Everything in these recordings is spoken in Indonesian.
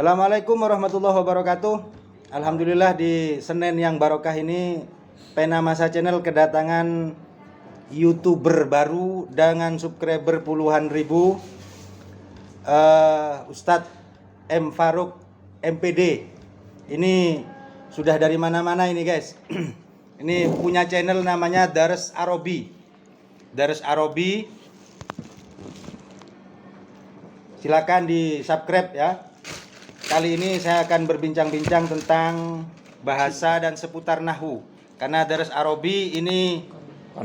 Assalamualaikum warahmatullahi wabarakatuh. Alhamdulillah di Senin yang barokah ini Pena Masa Channel kedatangan YouTuber baru dengan subscriber puluhan ribu, Ustadz M. Faruk MPD. Ini sudah dari mana-mana ini guys. Ini punya channel namanya Dars Arobi. Dars Arobi. Silakan di subscribe ya. Kali ini saya akan berbincang-bincang tentang bahasa dan seputar nahwu. Karena Dars Arobi ini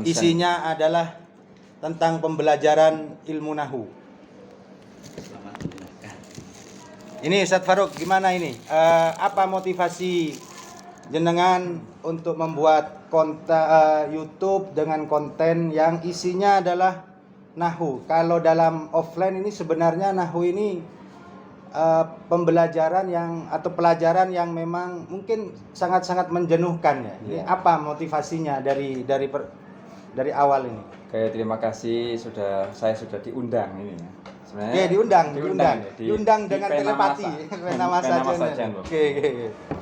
isinya adalah tentang pembelajaran ilmu nahwu. Ini Ustadz Faruk, gimana ini? Apa motivasi jenengan untuk membuat konten YouTube dengan konten yang isinya adalah nahwu? Kalau dalam offline ini sebenarnya nahwu ini pembelajaran atau pelajaran yang memang mungkin sangat-sangat menjenuhkan ya. Ini apa motivasinya dari awal ini? Oke, terima kasih saya sudah diundang ini ya. Sebenarnya diundang dengan telepati. Pena Masa Channel. Oke.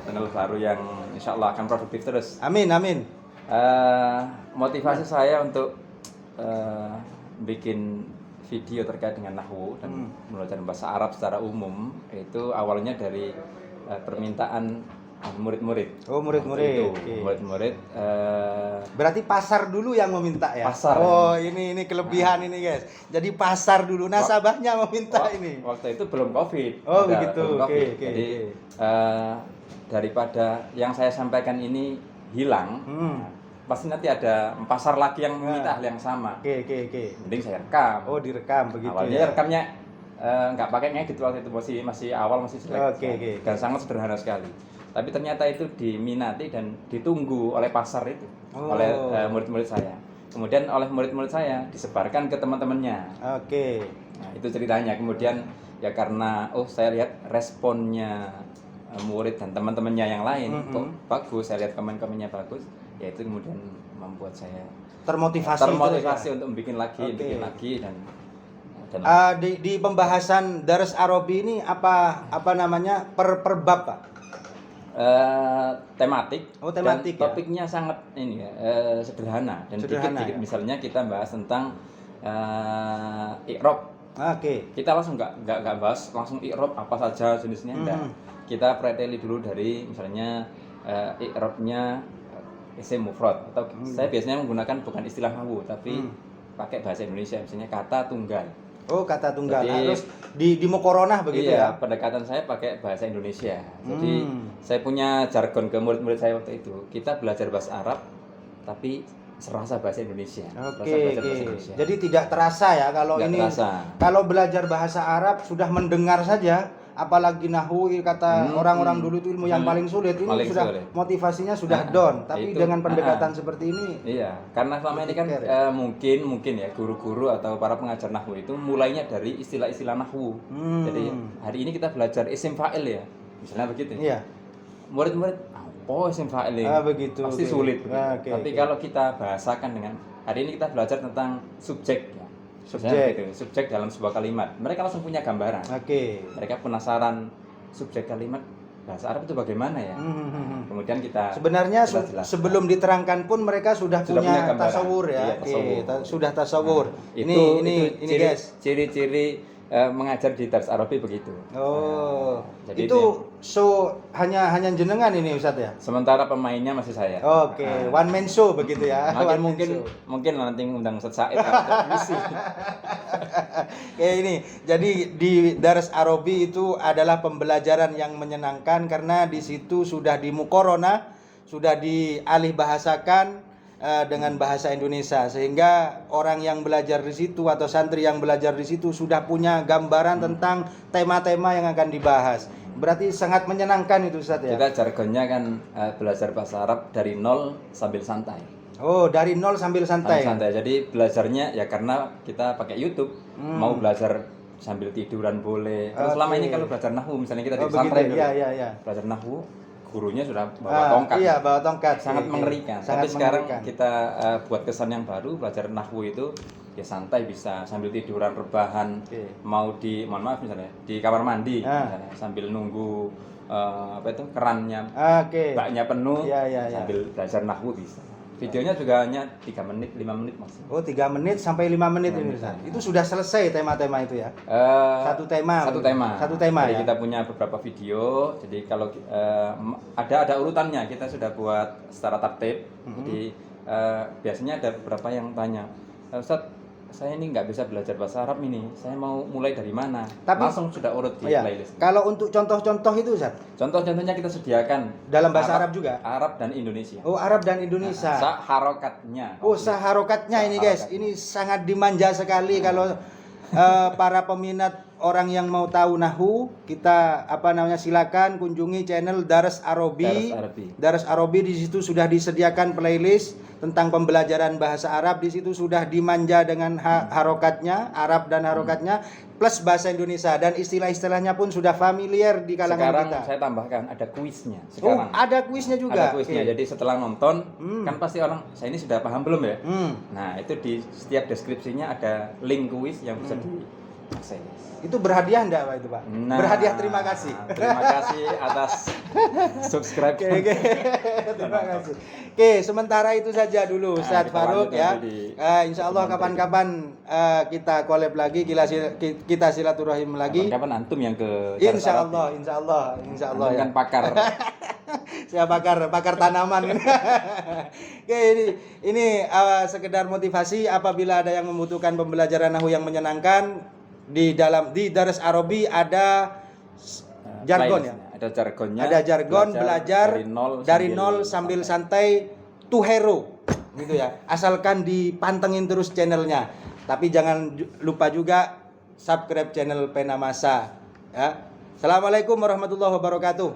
Channel baru yang insya Allah akan produktif terus. Amin. Motivasi saya untuk bikin video terkait dengan nahwu dan belajar bahasa Arab secara umum itu awalnya dari permintaan murid-murid. Oh, murid-murid. Murid-murid. Berarti pasar dulu yang meminta ya? Pasar. Oh, ini kelebihan ini guys. Jadi pasar dulu, nasabahnya meminta ini. Waktu itu belum COVID. Oh, begitu. Oke. Jadi daripada yang saya sampaikan ini hilang, pasti nanti ada pasar lagi yang meminta hal yang sama. Oke. Mending saya rekam. Oh, direkam begitu. Awalnya ya? rekamnya nggak pakai ngedit waktu itu, masih awal, masih selek. Dan sangat sederhana sekali. Tapi ternyata itu diminati dan ditunggu oleh pasar itu, oleh murid-murid saya. Kemudian oleh murid-murid saya disebarkan ke teman-temannya. Oke. Nah, itu ceritanya. Kemudian ya karena saya lihat responnya murid dan teman-temannya yang lain kok bagus, saya lihat komen-komennya bagus. Ya itu kemudian membuat saya termotivasi untuk bikin lagi dan di pembahasan Dars Arobi ini apa namanya per bab Pak? Tematik dan ya? topiknya sangat sederhana dan dikit-dikit ya? Misalnya kita bahas tentang i'rab. Oke. Kita langsung nggak bahas langsung i'rab apa saja jenisnya, enggak. Kita preteli dulu dari misalnya i'rabnya isim mufrad atau saya biasanya menggunakan bukan istilah nahwu tapi pakai bahasa Indonesia, misalnya kata tunggal. Oh, kata tunggal. Jadi, terus di Mukoronah begitu ya? Pendekatan saya pakai bahasa Indonesia. Jadi saya punya jargon ke murid-murid saya waktu itu. Kita belajar bahasa Arab tapi serasa bahasa Indonesia. Oke. Jadi tidak terasa ya kalau kalau belajar bahasa Arab sudah mendengar saja, apalagi nahwu kata orang-orang dulu itu ilmu yang paling sulit. Ini motivasinya sudah down, tapi itu, dengan pendekatan seperti ini. Iya, karena selama ini kan mungkin ya guru-guru atau para pengajar nahwu itu mulainya dari istilah-istilah nahwu. Jadi hari ini kita belajar isim fa'il ya. Misalnya begitu. Iya. Murid-murid isim fa'il ini pasti sulit. Tapi kalau kita bahasakan dengan hari ini kita belajar tentang subjek ya. Subjek dalam sebuah kalimat. Mereka langsung punya gambaran. Mereka penasaran subjek kalimat bahasa Arab itu bagaimana ya. Kemudian kita sebenarnya sebelum diterangkan pun mereka sudah punya tasawur ya. Sudah tasawur. Ini guys, ciri-ciri mengajar di Dars Arobi begitu. Jadi itu hanya jenengan ini Ustadz ya? Sementara pemainnya masih saya. Oke, one man show begitu ya. Mungkin nanti undang Ustadz Said. Ini. Jadi di Dars Arobi itu adalah pembelajaran yang menyenangkan karena di situ sudah di Mukoronah, sudah dialih bahasakan dengan bahasa Indonesia, sehingga orang yang belajar di situ atau santri yang belajar di situ sudah punya gambaran tentang tema-tema yang akan dibahas. Berarti sangat menyenangkan itu Ustaz ya. Kita jargonnya kan belajar bahasa Arab dari nol sambil santai. Oh, dari nol sambil santai. Jadi belajarnya ya karena kita pakai YouTube, mau belajar sambil tiduran boleh. Terus selama ini kalau belajar nahwu misalnya kita di pesantren dulu. Belajar nahwu gurunya sudah bawa tongkat. Iya, bawa tongkat. Sangat mengerikan. Tapi sekarang kita buat kesan yang baru, belajar nahwu itu ya santai bisa sambil tiduran rebahan, mau di mohon maaf misalnya di kamar mandi misalnya, sambil nunggu kerannya baknya penuh sambil belajar nahwu bisa. Videonya juga hanya 3 menit 5 menit maksimal. Oh 3 menit sampai 5 menit ini Ustaz. Itu sudah selesai tema-tema itu ya? Satu tema. Jadi ya? kita punya beberapa video. Jadi kalau ada urutannya, kita sudah buat secara tertib. Jadi biasanya ada beberapa yang tanya, Ustaz, saya ini nggak bisa belajar bahasa Arab ini, saya mau mulai dari mana? Tapi langsung sudah urut di playlist. Kalau untuk contoh-contoh itu Ustaz? Contoh-contohnya kita sediakan dalam bahasa Arab juga? Arab dan Indonesia. Oh, Arab dan Indonesia. Saharokatnya. Oh, saharokatnya ini guys. Ini sangat dimanja sekali kalau para peminat orang yang mau tahu nahwu, kita silakan kunjungi channel Daras Arabi. Daras Arabi di situ sudah disediakan playlist tentang pembelajaran bahasa Arab. Di situ sudah dimanja dengan harokatnya, Arab dan harokatnya plus bahasa Indonesia, dan istilah-istilahnya pun sudah familiar di kalangan sekarang kita. Saya tambahkan ada kuisnya. Sekarang ada kuisnya juga. Ada kuisnya. Jadi setelah nonton kan pasti orang, saya ini sudah paham belum ya? Nah, itu di setiap deskripsinya ada link kuis yang bisa diakses. Itu berhadiah enggak Pak itu Pak? Nah, berhadiah, terima kasih. Terima kasih atas subscribe. Oke. Terima kasih. Oke, sementara itu saja dulu Ustaz Farouk ya. Insya Allah kapan-kapan kita collab lagi, kita silaturahim lagi. Kapan antum yang ke Insya Allah ya. Kan pakar. Saya pakar tanaman. Oke, ini sekedar motivasi apabila ada yang membutuhkan pembelajaran nahwu yang menyenangkan. Di Daras Arabi ada jargon ya. Ada jargonnya. Ada jargon belajar dari nol sambil santai to hero gitu ya. Asalkan dipantengin terus channelnya. Tapi jangan lupa juga subscribe channel Pena Masa ya. Assalamualaikum warahmatullahi wabarakatuh.